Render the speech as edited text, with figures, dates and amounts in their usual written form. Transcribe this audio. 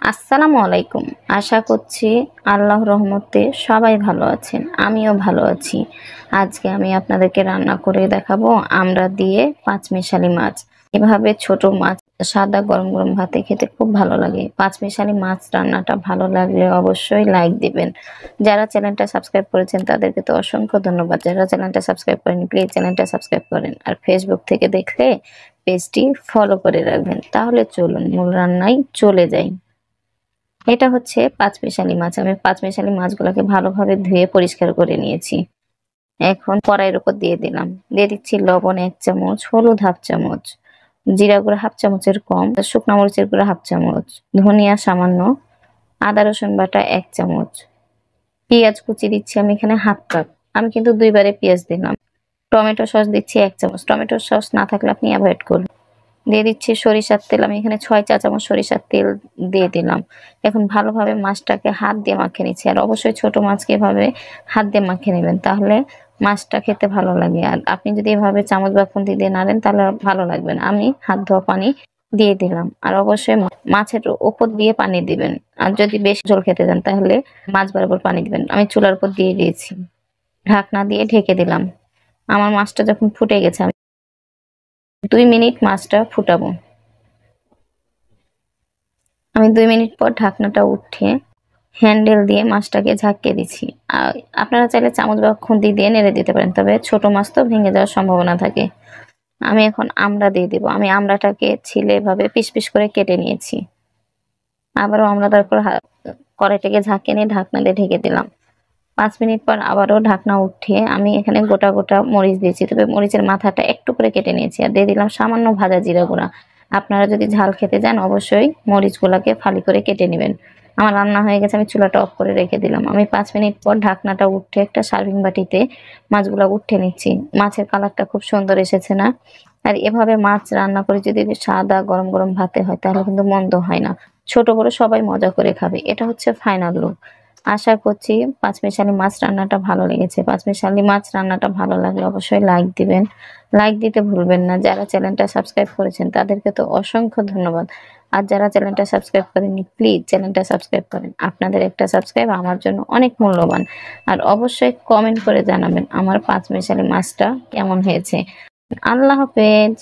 আসসালামু আলাইকুম। আশা করছি আল্লাহর রহমতে সবাই ভালো আছেন। আমিও ভালো আছি। আজকে আমি আপনাদেরকে রান্না করে দেখাবো আমড়া দিয়ে পাঁচমিশালি মাছ। এভাবে ছোট মাছ সাদা গরম গরম ভাতে খেতে খুব ভালো লাগে। পাঁচমিশালি মাছ রান্নাটা ভালো লাগলে অবশ্যই লাইক দিবেন। যারা চ্যানেলটা সাবস্ক্রাইব করেছেন তাদেরকে তো অসংখ্য ধন্যবাদ। যারা চ্যানেলটা সাবস্ক্রাইব করেন প্লিজ চ্যানেলটা সাবস্ক্রাইব করেন। আর ফেসবুক থেকে দেখলে পেজটি ফলো করে রাখবেন। তাহলে চলুন মূল রান্নায় চলে যাই। এটা হচ্ছে পাঁচমিশালি মাছ। আমি পাঁচমিশালি মাছগুলোকে ভালোভাবে ধুয়ে পরিষ্কার করে নিয়েছি। এখন কড়াইয়ের উপর দিয়ে দিলাম। দিয়ে দিচ্ছি লবণ 1 চামচ, হলুদ 1/2 চামচ, জিরা গুঁড়া 1/2 চামচের কম, শুকনা মরিচের গুঁড়া 1/2 চামচ, ধনিয়া সামান্য, আদা রসুন বাটা 1 চামচ, পেঁয়াজ কুচি দিচ্ছি আমি এখানে 1/2 কাপ। আমি কিন্তু 2 বারে পেঁয়াজ দিলাম। টমেটো সস দিচ্ছি 1 চামচ। টমেটো সস না থাকলে আপনি অ্যাভয়েড করুন। দিয়ে দিচ্ছি সরিষার তেল। আমি এখানে 6 চা চামচ সরিষার তেল দিয়ে দিলাম। এখন ভালোভাবে মাছটাকে হাত দিয়ে মাখিয়ে নিচ্ছি। আর অবশ্যই ছোট মাছকে এভাবে হাত দিয়ে মাখিয়ে নেবেন, তাহলে মাছটা খেতে ভালো লাগে। আর আপনি যদি এভাবে চামচ বা খুন্তি দিয়ে নাড়েন তাহলে ভালো লাগবে না। আমি হাত ধোয়া পানি দিয়ে দিলাম। আর অবশ্যই মাছের উপর দিয়ে পানি দিবেন। আর যদি বেশি ঝোল খেতে চান তাহলে মাছ বরাবর পানি দিবেন। আমি চুলার উপর দিয়ে দিয়েছি, ঢাকনা দিয়ে ঢেকে দিলাম। আমার মাছটা যখন ফুটে গেছে আমি 2 মিনিট মাছটা ফুটাবো। আমি 2 মিনিট পর ঢাকনাটা উঠিয়ে হ্যান্ডেল দিয়ে মাছটাকে ঝাঁকিয়ে দিচ্ছি। আপনারা চাইলে চামচ বা খুন্তি দিয়ে নেড়ে দিতে পারেন, তবে ছোট মাছ তো ভেঙে যাওয়ার সম্ভাবনা থাকে। আমি এখন আমড়া দিয়ে দিব। আমি আমড়াটাকে ছিলে এভাবে পিস পিস করে কেটে নিয়েছি। আবারও আমরা তারপর কড়াইটাকে ঝাঁকিয়ে নিয়ে ঢাকনা দিয়ে ঢেকে দিলাম। 5 মিনিট পর আবারও ঢাকনা উঠিয়ে আমি এখানে গোটা গোটা মরিচ দিয়েছি, তবে মরিচের মাথাটা একটু করে কেটে নিয়েছি। আর দিয়ে দিলাম সামান্য ভাজা জিরা গুঁড়া। আপনারা যদি ঝাল খেতে চান অবশ্যই মরিচগুলোকে ফালি করে কেটে নেবেন। আমার রান্না হয়ে গেছে, আমি চুলাটা অফ করে রেখে দিলাম। আমি 5 মিনিট পর ঢাকনাটা উঠে একটা সার্ভিং বাটিতে মাছগুলো উঠে নিচ্ছি। মাছের কালারটা খুব সুন্দর এসেছে না? আর এভাবে মাছ রান্না করে যদি সাদা গরম গরম ভাতে হয় তাহলে কিন্তু মন্দ হয় না। ছোট বড় সবাই মজা করে খাবে। এটা হচ্ছে ফাইনাল লুক। আশা করছি পাঁচমিশালি মাছ রান্নাটা ভালো লেগেছে। পাঁচমিশালি মাছ রান্নাটা ভালো লাগলে অবশ্যই লাইক দিবেন। লাইক দিতে ভুলবেন না। যারা চ্যানেলটা সাবস্ক্রাইব করেছেন তাদেরকে তো অসংখ্য ধন্যবাদ। আর যারা চ্যানেলটা সাবস্ক্রাইব করেননি প্লিজ চ্যানেলটা সাবস্ক্রাইব করেন। আপনাদের একটা সাবস্ক্রাইব আমার জন্য অনেক মূল্যবান। আর অবশ্যই কমেন্ট করে জানাবেন আমার পাঁচমিশালি মাছটা কেমন হয়েছে। আল্লাহ হাফেজ।